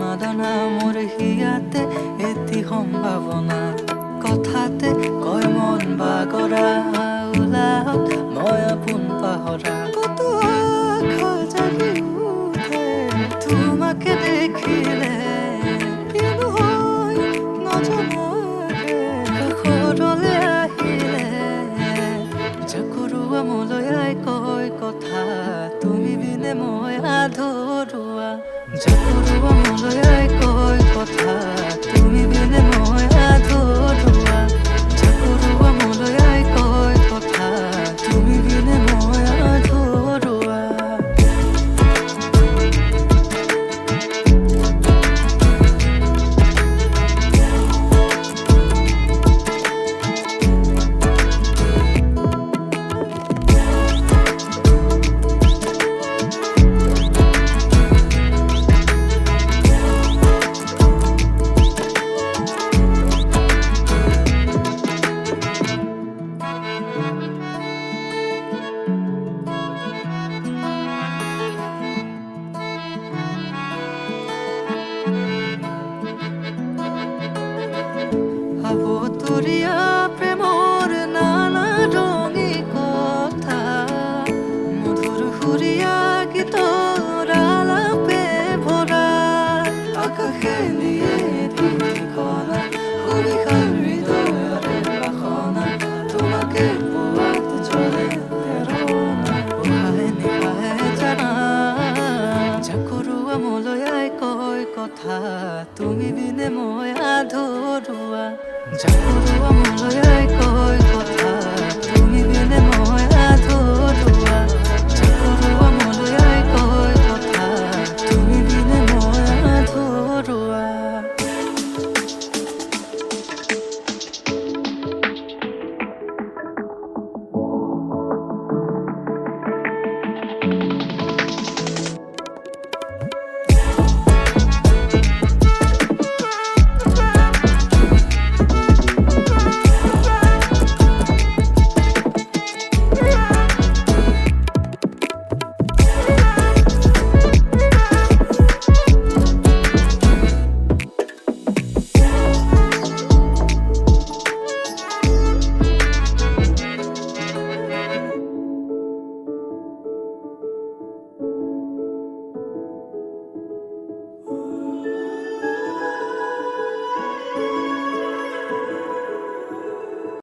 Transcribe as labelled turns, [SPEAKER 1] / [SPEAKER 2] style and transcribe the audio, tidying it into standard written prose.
[SPEAKER 1] নাদনা মোৰ হিয়াতে এটি সম্ভাৱনা কথাতে কয় মন বাগৰা ওলাহত মই আপোন পাহৰা কত আশা জাগি উঠে তোমাকে দেখিলে কিনো হয় নজনাকে কাষৰলে আহিলে জাকৰুৱা মোলৈ কয় কথা তুমি বিনে মই আধৰুৱা জাকৰুৱা মোলৈ কয় কথা তুমি বিনে মই আধৰুৱা জাকৰুৱা মোলৈ কয় কথা তুমি বিনে মই আধৰুৱা আবতৰীয়া প্ৰেমৰ নানা ৰঙী কথা মধুৰ সুৰীয়া গীতৰ আলাপে ভৰা আকাশে নিয়ে ঠিকনা সুৰিষাৰ হৃদয়ৰে বাসনা তোমাকে পোৱাত জ্বলে প্ৰেৰণা উশাহে নিশাহে জানা জাকৰুৱা মোলৈ কয় কথা তুমি বিনে মই আধৰুৱা জাকৰুৱা মোলৈ কয় কথা